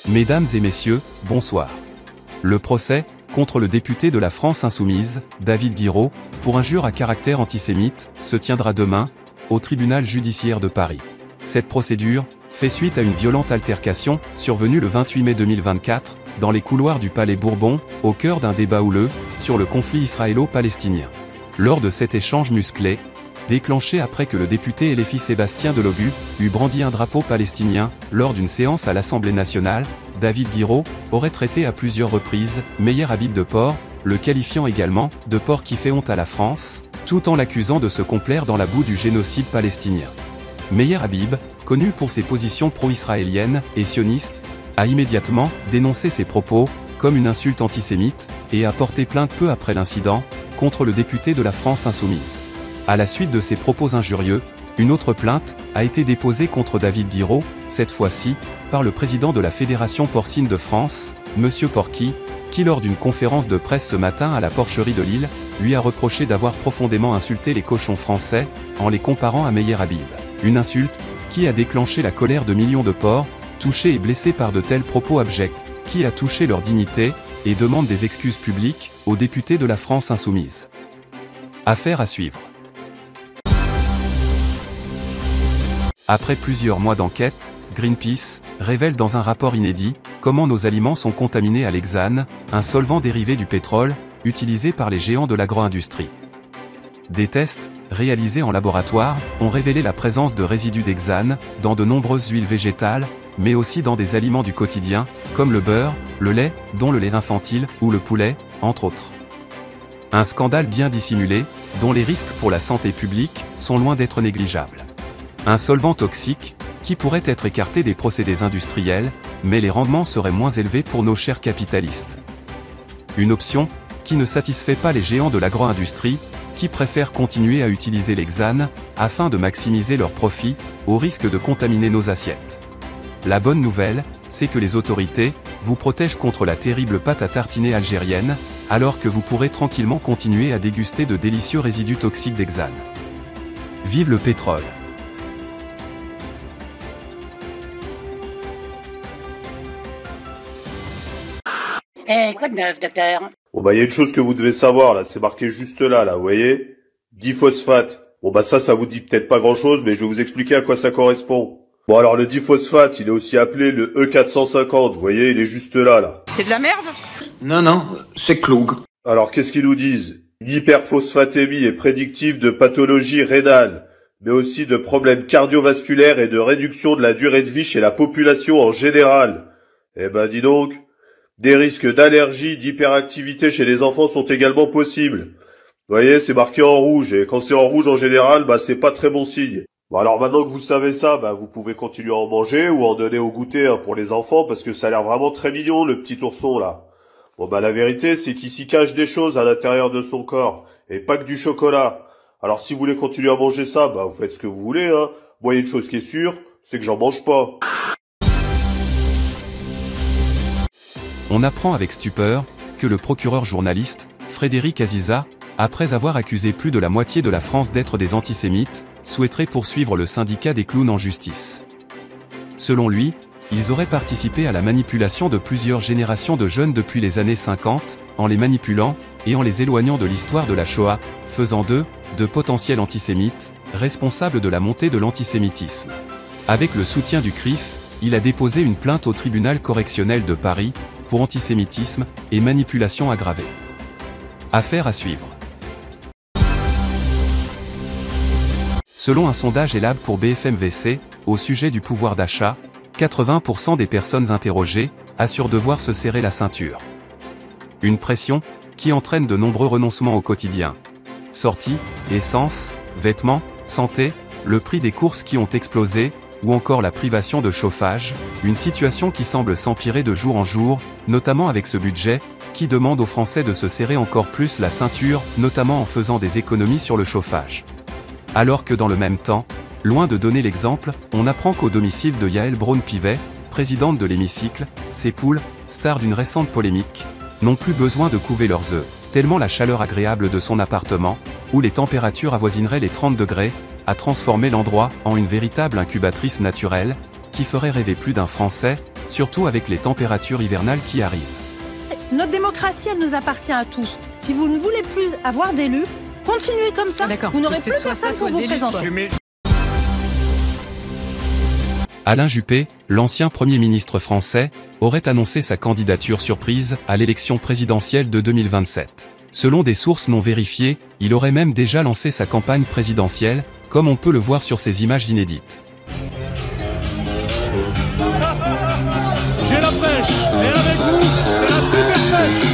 Mesdames et messieurs, bonsoir. Le procès, contre le député de la France Insoumise, David Guiraud, pour injure à caractère antisémite, se tiendra demain, au tribunal judiciaire de Paris. Cette procédure fait suite à une violente altercation, survenue le 28 mai 2024, dans les couloirs du Palais Bourbon, au cœur d'un débat houleux, sur le conflit israélo-palestinien. Lors de cet échange musclé, déclenché après que le député LFI Sébastien Delogu eut brandi un drapeau palestinien, lors d'une séance à l'Assemblée nationale, David Guiraud aurait traité à plusieurs reprises Meyer Habib de porc, le qualifiant également de porc qui fait honte à la France, tout en l'accusant de se complaire dans la boue du génocide palestinien. Meyer Habib, connu pour ses positions pro-israéliennes et sionistes, a immédiatement dénoncé ces propos comme une insulte antisémite et a porté plainte peu après l'incident contre le député de la France Insoumise. À la suite de ces propos injurieux, une autre plainte a été déposée contre David Guiraud, cette fois-ci, par le président de la Fédération porcine de France, Monsieur Porky, qui lors d'une conférence de presse ce matin à la porcherie de Lille, lui a reproché d'avoir profondément insulté les cochons français, en les comparant à Meyer Habib. Une insulte, qui a déclenché la colère de millions de porcs, touchés et blessés par de tels propos abjects, qui a touché leur dignité, et demande des excuses publiques, aux députés de la France Insoumise. Affaire à suivre. Après plusieurs mois d'enquête, Greenpeace révèle dans un rapport inédit comment nos aliments sont contaminés à l'hexane, un solvant dérivé du pétrole, utilisé par les géants de l'agro-industrie. Des tests, réalisés en laboratoire, ont révélé la présence de résidus d'hexane dans de nombreuses huiles végétales, mais aussi dans des aliments du quotidien, comme le beurre, le lait, dont le lait infantile, ou le poulet, entre autres. Un scandale bien dissimulé, dont les risques pour la santé publique sont loin d'être négligeables. Un solvant toxique, qui pourrait être écarté des procédés industriels, mais les rendements seraient moins élevés pour nos chers capitalistes. Une option, qui ne satisfait pas les géants de l'agro-industrie, qui préfèrent continuer à utiliser l'hexane, afin de maximiser leurs profits, au risque de contaminer nos assiettes. La bonne nouvelle, c'est que les autorités vous protègent contre la terrible pâte à tartiner algérienne, alors que vous pourrez tranquillement continuer à déguster de délicieux résidus toxiques d'hexane. Vive le pétrole! Quoi de neuf, docteur? Bon bah y a une chose que vous devez savoir là, c'est marqué juste là, vous voyez? Diphosphate. Bon bah ça vous dit peut-être pas grand chose, mais je vais vous expliquer à quoi ça correspond. Bon alors le diphosphate, il est aussi appelé le E450, vous voyez, il est juste là. C'est de la merde? Non, c'est Klug. Alors qu'est-ce qu'ils nous disent? Une hyperphosphatémie est prédictive de pathologies rénales, mais aussi de problèmes cardiovasculaires et de réduction de la durée de vie chez la population en général. Eh ben dis donc, des risques d'allergie, d'hyperactivité chez les enfants sont également possibles. Vous voyez, c'est marqué en rouge, et quand c'est en rouge en général, c'est pas très bon signe. Bon alors maintenant que vous savez ça, vous pouvez continuer à en manger ou en donner au goûter pour les enfants, parce que ça a l'air vraiment très mignon le petit ourson là. Bon la vérité c'est qu'il s'y cache des choses à l'intérieur de son corps, et pas que du chocolat. Alors si vous voulez continuer à manger ça, vous faites ce que vous voulez, hein. Moi il y a une chose qui est sûre, c'est que j'en mange pas. On apprend avec stupeur que le procureur journaliste, Frédéric Aziza, après avoir accusé plus de la moitié de la France d'être des antisémites, souhaiterait poursuivre le syndicat des clowns en justice. Selon lui, ils auraient participé à la manipulation de plusieurs générations de jeunes depuis les années 50, en les manipulant, et en les éloignant de l'histoire de la Shoah, faisant d'eux, de potentiels antisémites, responsables de la montée de l'antisémitisme. Avec le soutien du CRIF, il a déposé une plainte au tribunal correctionnel de Paris, pour antisémitisme et manipulation aggravée. Affaire à suivre. Selon un sondage Elab pour BFM-VC, au sujet du pouvoir d'achat, 80% des personnes interrogées assurent devoir se serrer la ceinture. Une pression qui entraîne de nombreux renoncements au quotidien. Sorties, essence, vêtements, santé, le prix des courses qui ont explosé, ou encore la privation de chauffage, une situation qui semble s'empirer de jour en jour, notamment avec ce budget, qui demande aux Français de se serrer encore plus la ceinture, notamment en faisant des économies sur le chauffage. Alors que dans le même temps, loin de donner l'exemple, on apprend qu'au domicile de Yael Braun-Pivet, présidente de l'Hémicycle, ses poules, stars d'une récente polémique, n'ont plus besoin de couver leurs œufs, tellement la chaleur agréable de son appartement, où les températures avoisineraient les 30 degrés, a transformé l'endroit en une véritable incubatrice naturelle, qui ferait rêver plus d'un Français, surtout avec les températures hivernales qui arrivent. Notre démocratie, elle nous appartient à tous. Si vous ne voulez plus avoir d'élus, continuez comme ça. Vous n'aurez plus personne pour vous présenter. Alain Juppé, l'ancien Premier ministre français, aurait annoncé sa candidature surprise à l'élection présidentielle de 2027. Selon des sources non vérifiées, il aurait même déjà lancé sa campagne présidentielle, comme on peut le voir sur ces images inédites. J'ai la pêche, et avec vous, c'est la super pêche.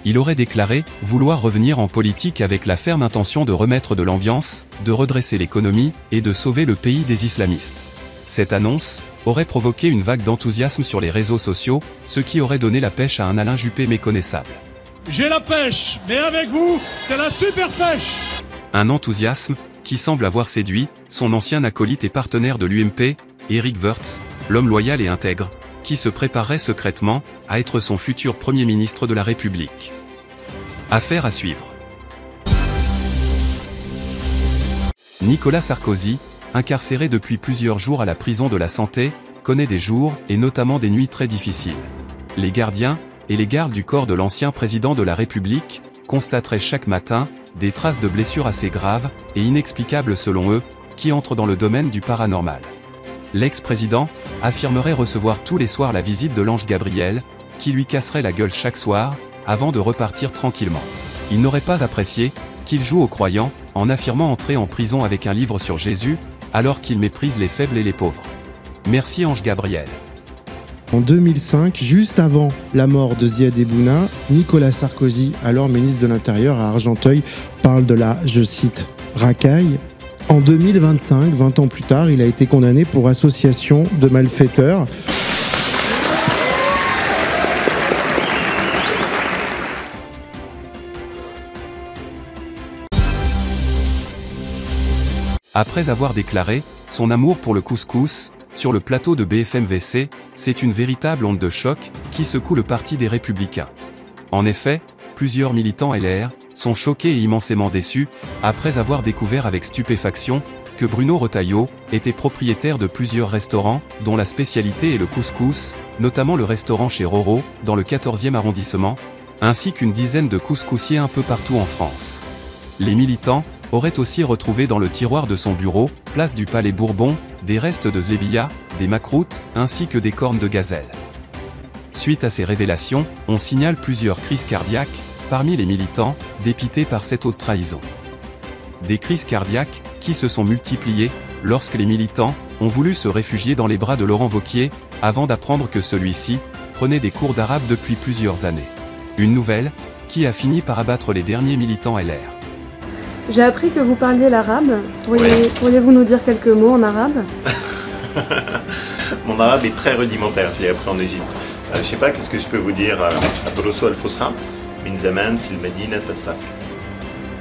Il aurait déclaré vouloir revenir en politique avec la ferme intention de remettre de l'ambiance, de redresser l'économie et de sauver le pays des islamistes. Cette annonce aurait provoqué une vague d'enthousiasme sur les réseaux sociaux, ce qui aurait donné la pêche à un Alain Juppé méconnaissable. J'ai la pêche, mais avec vous, c'est la super pêche. Un enthousiasme qui semble avoir séduit son ancien acolyte et partenaire de l'UMP, Éric Woerth, l'homme loyal et intègre, qui se préparerait secrètement à être son futur Premier ministre de la République. Affaire à suivre. Nicolas Sarkozy, incarcéré depuis plusieurs jours à la prison de la Santé, connaît des jours et notamment des nuits très difficiles. Les gardiens et les gardes du corps de l'ancien président de la République constateraient chaque matin des traces de blessures assez graves et inexplicables selon eux, qui entrent dans le domaine du paranormal. L'ex-président affirmerait recevoir tous les soirs la visite de l'ange Gabriel, qui lui casserait la gueule chaque soir, avant de repartir tranquillement. Il n'aurait pas apprécié qu'il joue aux croyants, en affirmant entrer en prison avec un livre sur Jésus, alors qu'il méprise les faibles et les pauvres. Merci ange Gabriel. En 2005, juste avant la mort de Ziad Ebouna, Nicolas Sarkozy, alors ministre de l'Intérieur à Argenteuil, parle de la, je cite, racaille. En 2025, 20 ans plus tard, il a été condamné pour association de malfaiteurs. Après avoir déclaré son amour pour le couscous sur le plateau de BFM VC, c'est une véritable onde de choc qui secoue le parti des Républicains. En effet, plusieurs militants LR sont choqués et immensément déçus après avoir découvert avec stupéfaction que Bruno Retailleau était propriétaire de plusieurs restaurants dont la spécialité est le couscous, notamment le restaurant chez Roro dans le 14e arrondissement, ainsi qu'une dizaine de couscoussiers un peu partout en France. Les militants auraient aussi retrouvé dans le tiroir de son bureau, place du Palais Bourbon, des restes de zébia, des macroutes, ainsi que des cornes de gazelle. Suite à ces révélations, on signale plusieurs crises cardiaques parmi les militants, dépités par cette haute trahison. Des crises cardiaques qui se sont multipliées lorsque les militants ont voulu se réfugier dans les bras de Laurent Wauquiez, avant d'apprendre que celui-ci prenait des cours d'arabe depuis plusieurs années. Une nouvelle qui a fini par abattre les derniers militants LR. J'ai appris que vous parliez l'arabe. Pourriez-vous nous dire quelques mots en arabe? Mon arabe est très rudimentaire, je l'ai appris en Égypte. Je sais pas, qu'est-ce que je peux vous dire? Adrosso al-Fosra, min zaman fil medina tassaf.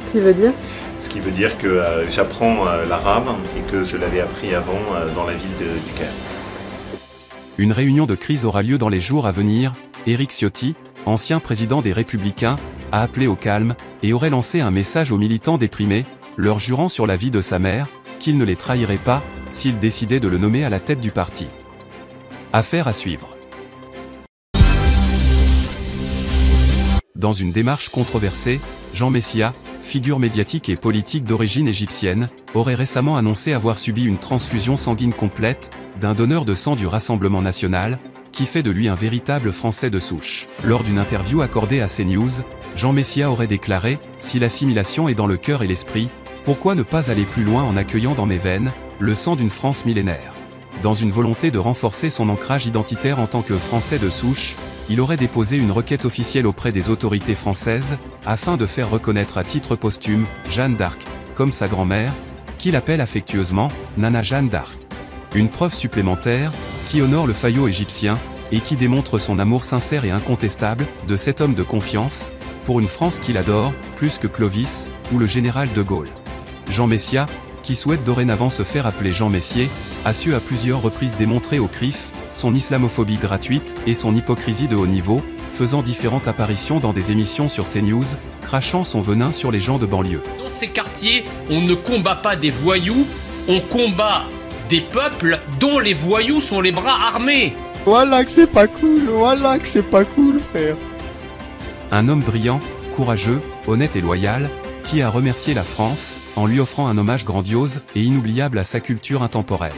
Ce qui veut dire? Ce qui veut dire que j'apprends l'arabe et que je l'avais appris avant dans la ville du Caire. Une réunion de crise aura lieu dans les jours à venir. Éric Ciotti, ancien président des Républicains, a appelé au calme et aurait lancé un message aux militants déprimés, leur jurant sur la vie de sa mère qu'il ne les trahirait pas s'il décidait de le nommer à la tête du parti. Affaire à suivre. Dans une démarche controversée, Jean Messia, figure médiatique et politique d'origine égyptienne, aurait récemment annoncé avoir subi une transfusion sanguine complète d'un donneur de sang du Rassemblement national, qui fait de lui un véritable Français de souche. Lors d'une interview accordée à CNews, Jean Messia aurait déclaré « Si l'assimilation est dans le cœur et l'esprit, pourquoi ne pas aller plus loin en accueillant dans mes veines le sang d'une France millénaire ?» Dans une volonté de renforcer son ancrage identitaire en tant que Français de souche, il aurait déposé une requête officielle auprès des autorités françaises, afin de faire reconnaître à titre posthume Jeanne d'Arc, comme sa grand-mère, qu'il appelle affectueusement Nana Jeanne d'Arc. Une preuve supplémentaire, qui honore le faillot égyptien, et qui démontre son amour sincère et incontestable de cet homme de confiance, pour une France qu'il adore, plus que Clovis, ou le général de Gaulle. Jean Messia, qui souhaite dorénavant se faire appeler Jean Messier, a su à plusieurs reprises démontrer au CRIF son islamophobie gratuite et son hypocrisie de haut niveau, faisant différentes apparitions dans des émissions sur CNews, crachant son venin sur les gens de banlieue. Dans ces quartiers, on ne combat pas des voyous, on combat des peuples dont les voyous sont les bras armés. Voilà que c'est pas cool, frère. Un homme brillant, courageux, honnête et loyal, qui a remercié la France, en lui offrant un hommage grandiose et inoubliable à sa culture intemporelle.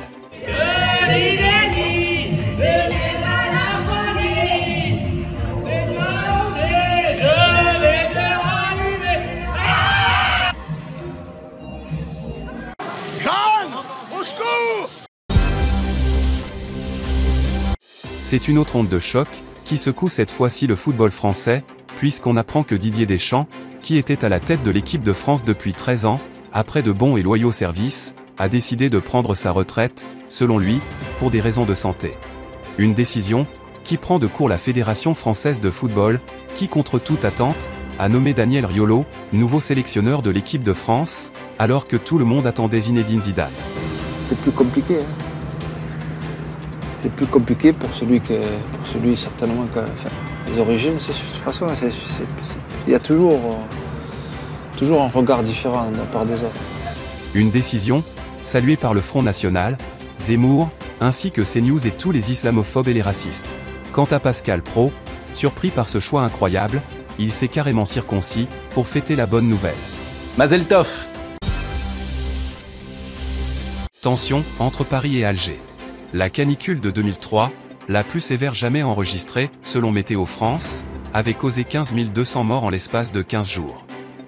C'est une autre onde de choc, qui secoue cette fois-ci le football français, puisqu'on apprend que Didier Deschamps, qui était à la tête de l'équipe de France depuis 13 ans, après de bons et loyaux services, a décidé de prendre sa retraite, selon lui, pour des raisons de santé. Une décision, qui prend de court la Fédération française de football, qui contre toute attente, a nommé Daniel Riolo, nouveau sélectionneur de l'équipe de France, alors que tout le monde attendait Zinedine Zidane. C'est plus compliqué, hein. C'est plus compliqué pour celui certainement que les origines. De toute façon, il y a toujours un regard différent de la part des autres. Une décision saluée par le Front National, Zemmour, ainsi que CNews et tous les islamophobes et les racistes. Quant à Pascal Praud, surpris par ce choix incroyable, il s'est carrément circoncis pour fêter la bonne nouvelle. Mazel Tov. Tension entre Paris et Alger. La canicule de 2003, la plus sévère jamais enregistrée, selon Météo France, avait causé 15 200 morts en l'espace de 15 jours.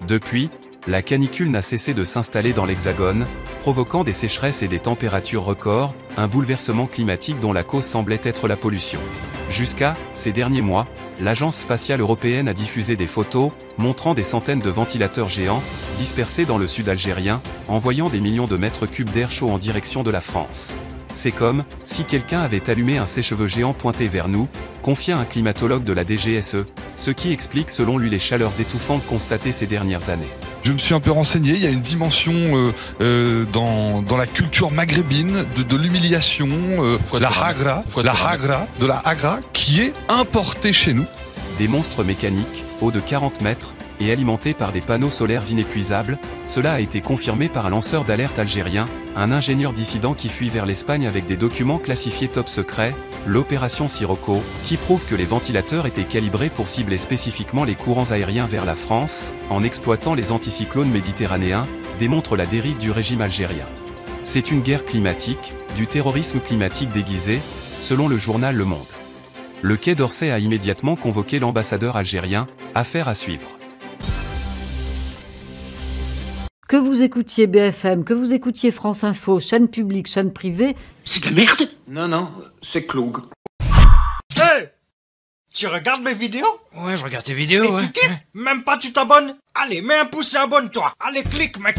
Depuis, la canicule n'a cessé de s'installer dans l'Hexagone, provoquant des sécheresses et des températures records, un bouleversement climatique dont la cause semblait être la pollution. Jusqu'à, ces derniers mois, l'Agence spatiale européenne a diffusé des photos, montrant des centaines de ventilateurs géants, dispersés dans le sud algérien, envoyant des millions de mètres cubes d'air chaud en direction de la France. C'est comme si quelqu'un avait allumé un sèche-cheveux géant pointé vers nous, confia un climatologue de la DGSE, ce qui explique selon lui les chaleurs étouffantes constatées ces dernières années. Je me suis un peu renseigné, il y a une dimension dans la culture maghrébine de l'humiliation, la hagra, qui est importée chez nous. Des monstres mécaniques, hauts de 40 mètres, et alimentés par des panneaux solaires inépuisables, cela a été confirmé par un lanceur d'alerte algérien, un ingénieur dissident qui fuit vers l'Espagne avec des documents classifiés top secret, l'opération Sirocco, qui prouve que les ventilateurs étaient calibrés pour cibler spécifiquement les courants aériens vers la France, en exploitant les anticyclones méditerranéens, démontre la dérive du régime algérien. C'est une guerre climatique, du terrorisme climatique déguisé, selon le journal Le Monde. Le Quai d'Orsay a immédiatement convoqué l'ambassadeur algérien, affaire à suivre. Que vous écoutiez BFM, que vous écoutiez France Info, chaîne publique, chaîne privée... C'est de la merde. Non, c'est Cloug. Hey, tu regardes mes vidéos? Ouais, je regarde tes vidéos, et ouais. tu kiffes? Même pas tu t'abonnes? Allez, mets un pouce et abonne-toi. Allez, clique, mec.